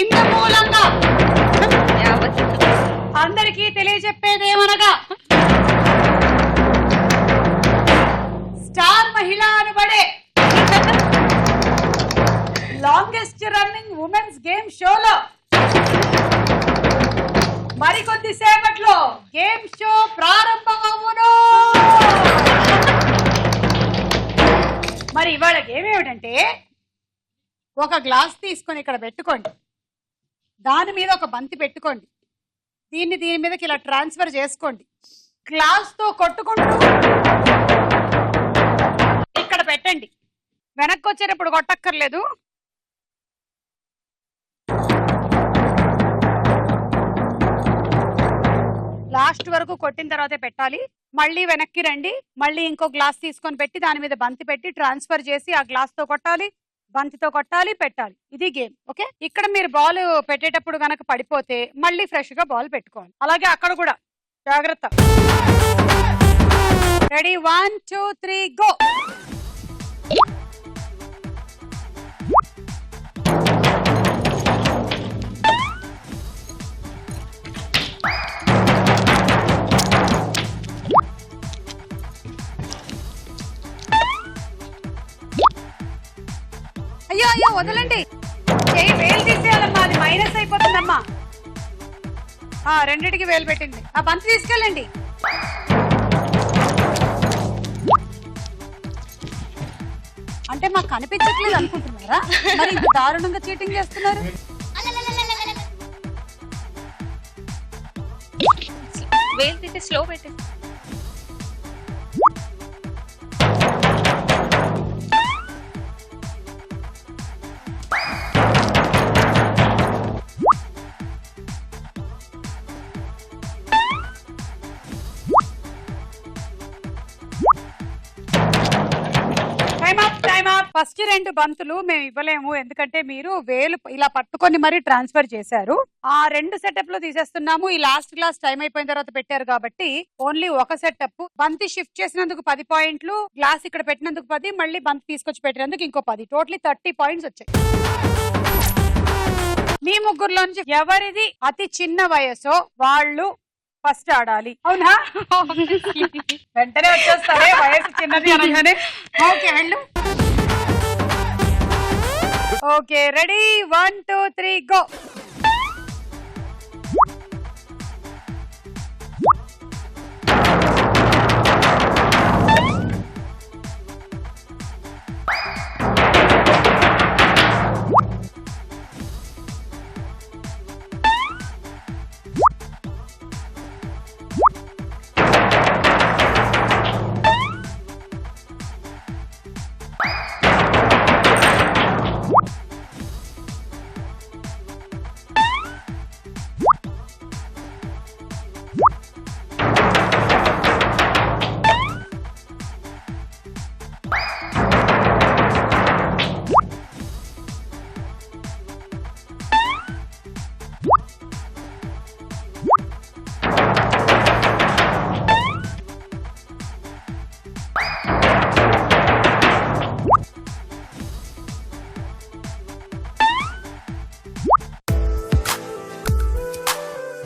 ఇందు మూలంగా అందరికీ తెలియజెప్పేదేమనగా స్టార్ మహిళ అనబడే లాంగెస్ట్ రన్నింగ్ ఉమెన్స్ గేమ్ షోలో మరికొద్ది సేపట్లో గేమ్ షో ప్రారంభమవును. మరి ఇవాళ గేమ్ ఏమిటంటే, ఒక గ్లాస్ తీసుకొని ఇక్కడ పెట్టుకోండి, దాని మీద ఒక బంతి పెట్టుకోండి, దీని మీదకి ఇలా ట్రాన్స్ఫర్ చేసుకోండి, గ్లాస్ తో కొట్టుకుంటూ ఇక్కడ పెట్టండి. వెనక్కి వచ్చేటప్పుడు కొట్టక్కర్లేదు. లాస్ట్ వరకు కొట్టిన తర్వాతే పెట్టాలి. మళ్ళీ వెనక్కి రండి, మళ్ళీ ఇంకో గ్లాస్ తీసుకొని పెట్టి దాని మీద బంతి పెట్టి ట్రాన్స్ఫర్ చేసి ఆ గ్లాస్ తో కొట్టాలి, బంతితో కొట్టాలి, పెట్టాలి. ఇది గేమ్. ఓకే, ఇక్కడ మీరు బాల్ పెట్టేటప్పుడు గనక పడిపోతే మళ్ళీ ఫ్రెష్ గా బాల్ పెట్టుకోవాలి. అలాగే అక్కడ కూడా జాగ్రత్త. Ready, 1 2 3 go. అయ్యో అయ్యో వదలండి, వేలు తీసేయాలమ్మా, అది మైనస్ అయిపోతుందమ్మా. రెండిటికి వేలు పెట్టింది. ఆ బంతి తీసుకెళ్ళండి. అంటే మాకు కనిపించట్లేదు అనుకుంటున్నారా? మరి ఇంత దారుణంగా చీటింగ్ చేస్తున్నారు. వేలు తీసి స్లో పెట్టి. Time up. ఫస్ట్ 2 బంతులు మేము ఇవ్వలేము, ఎందుకంటే మీరు వేలు ఇలా పట్టుకొని మరీ ట్రాన్స్ఫర్ చేశారు. ఆ 2 సెటప్ లో తీసేస్తున్నాము. ఈ లాస్ట్ క్లాస్ టైం అయిపోయిన తర్వాత పెట్టారు కాబట్టి ఓన్లీ ఒక సెటప్. బంతి షిఫ్ట్ చేసినందుకు 10 పాయింట్లు, గ్లాస్ ఇక్కడ పెట్టినందుకు 10, మళ్ళీ బంతి తీసుకొచ్చి పెట్టినందుకు ఇంకో 10, టోటలీ 30 పాయింట్స్ వచ్చాయి. మీ ముగ్గురులోంచి ఎవరిది అతి చిన్న వయసో వాళ్ళు ఫస్ట్ ఆడాలి. అవునా? వెంటనే వచ్చేస్తారే వయసు చిన్నది అనగానే. ఓకే వెళ్ళు. Okay ready, 1 2 3 go.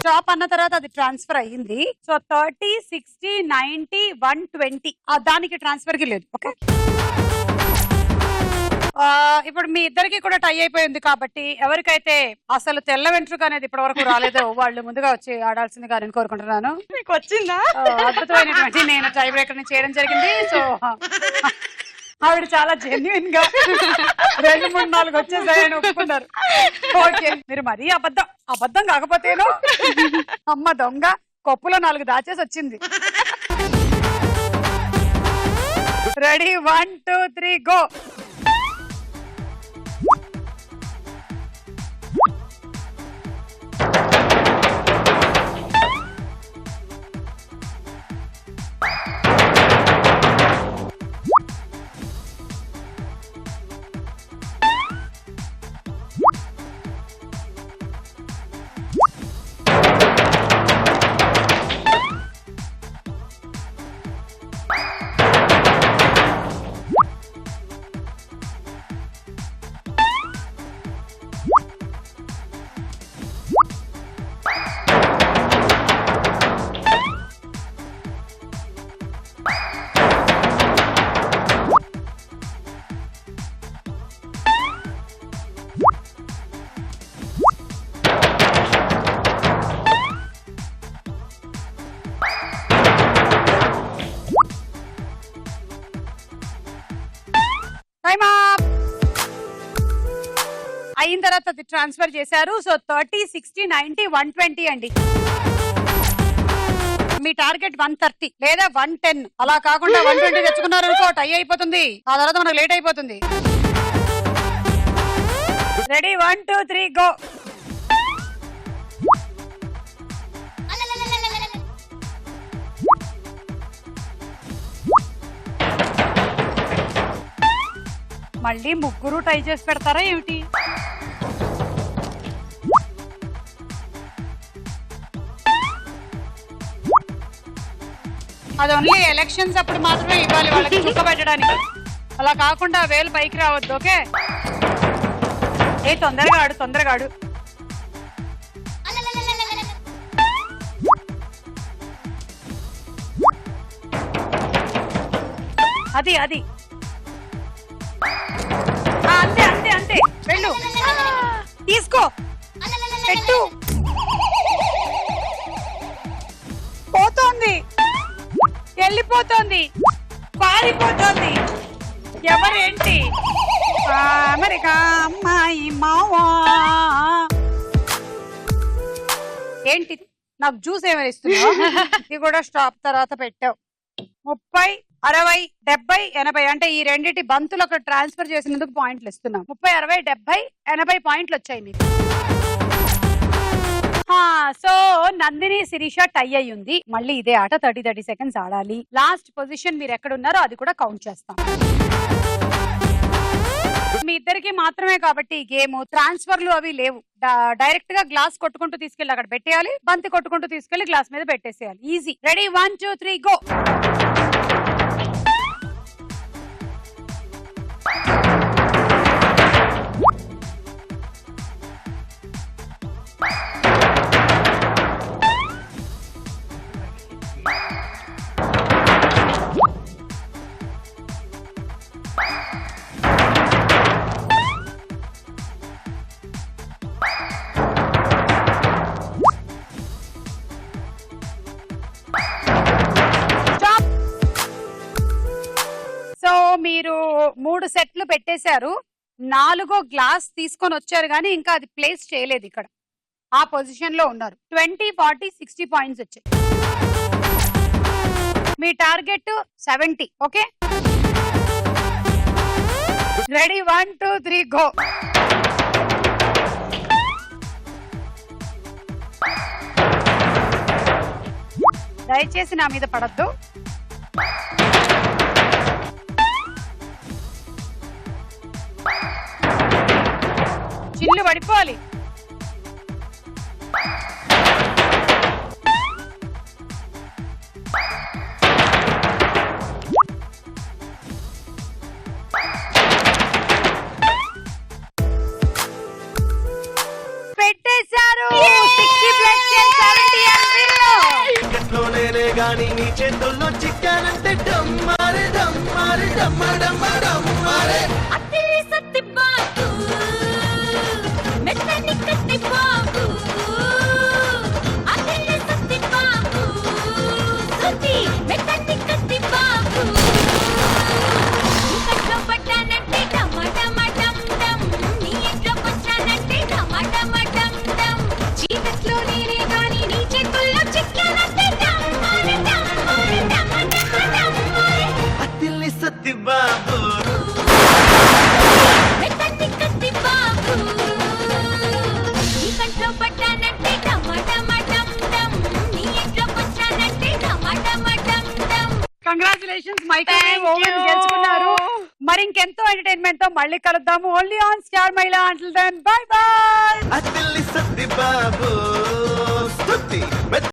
స్టాప్ అన్న తర్వాత అది ట్రాన్స్ఫర్ అయ్యింది. సో 30 60 90 120 దానికి ట్రాన్స్ఫర్ కి లేదు. ఓకే, ఇప్పుడు మీ ఇద్దరికి కూడా టై అయిపోయింది కాబట్టి ఎవరికైతే అసలు తెల్ల వెంట్రుక అనేది ఇప్పటి వరకు రాలేదో వాళ్ళు ముందుగా వచ్చి ఆడాల్సిందిగా నేను కోరుకుంటున్నాను. మీకు వచ్చిందా? అద్భుతమైనటువంటి నేను టై బ్రేకర్ ని చేయడం జరిగింది. సో ఆవిడ చాలా జెన్యున్ గా 2 3 4 వచ్చేసాయని ఒప్పుకున్నారు. ఓకే, మీరు మరీ అబద్ధం కాకపోతేనో అమ్మ దొంగ కొప్పులో 4 దాచేసి వచ్చింది. Ready, 1 2 3 go. అయిన తర్వాత అది ట్రాన్స్ఫర్ చేశారు. సో 30 60 90 120 అండి. మీ టార్గెట్ 130 లేదా 110, అలా కాకుండా 120 తెచ్చుకున్నారు అనుకో టై అయిపోతుంది. ఆ తర్వాత మనకు లేట్ అయిపోతుంది. Ready, 1 2 3 go. మళ్ళీ ముగ్గురు టై చేసి పెడతారా ఏమిటి? అది ఓన్లీ ఎలక్షన్స్ అప్పుడు మాత్రమే ఇవ్వాలి వాళ్ళకి చుక్క పెట్టడానికి, అలా కాకుండా వేలు పైకి రావద్దు. ఓకే, తొందరగా ఆడు. అది అంతే వెళ్ళు, తీసుకో, పెట్టు. పోతోంది, వెళ్ళిపోతోంది, పారిపోతోంది. ఎవరేంటి? అమెరికా అమ్మాయి మావా. ఏంటి నాకు జ్యూస్ ఏమైనా ఇస్తున్నావు? ఇది కూడా స్టాప్ తర్వాత పెట్టావు. 30 60 70 80 అంటే ఈ రెండింటి బంతులు అక్కడ ట్రాన్స్ఫర్ చేసినందుకు పాయింట్లు ఇస్తున్నాం. 30 60 70 80 పాయింట్లు వచ్చాయి మీకు. సో నందిని శిరీష టై అయ్యింది. మళ్ళీ ఇదే ఆట 30 సెకండ్స్ ఆడాలి. లాస్ట్ పొజిషన్ మీరు ఎక్కడ ఉన్నారో అది కూడా కౌంట్ చేస్తాం. మాత్రమే కాబట్టి ఈ గేమ్ ట్రాన్స్ఫర్లు అవి లేవు. డైరెక్ట్ గా గ్లాస్ కొట్టుకుంటూ తీసుకెళ్లి అక్కడ పెట్టేయాలి, బంతి కొట్టుకుంటూ తీసుకెళ్లి గ్లాస్ మీద పెట్టేసేయాలి. ఈజీ. Ready 1 2 3 go. సో మీరు 3 సెట్లు పెట్టేశారు, 4వ గ్లాస్ తీసుకొని వచ్చారు కానీ ఇంకా అది ప్లేస్ చేయలేదు. ఇక్కడ ఆ పొజిషన్ లో ఉన్నారు. 20 40 60 పాయింట్స్ వచ్చాయి. మీ టార్గెట్ 70. Okay, ready 1 2 3 go. దయచేసి నా మీద పడద్దు. చిల్లు పడిపోవాలి. పెట్టేశారు. 60 ప్లస్ 70 గాని నీ చేతుల్లో చిక్కానంటే డమ్మారే డమ్మారే డమ్మ డమ్మ డమ్మారే. అతిలి సత్తి బాబు మెత్తని కత్తి బాబు, అతిలి సత్తి బాబు సుత్తి మెత్తని కత్తి బాబు. ఇంట్లో పట్టానంటే టమాటమా డమ్ డమ్, నీ ఇంట్లో వచ్చానంటే టమాటమా డమ్ డమ్. చీకట్లో నేనే గాని నీ చేతుల్లో చిక్కానంటే డమ్మారే డమ్మారే డమ్మ డమ్మ డమ్మారే. Athili Satti Babu congratulations, microwave oven గెలుచుకున్నారు. మరి ఇంకెంతో ఎంటర్టైన్మెంట్ తో మళ్ళీ కలుద్దాము. Only on Star Mahila. Until then bye bye. Athili Satti Babu స్తుతి.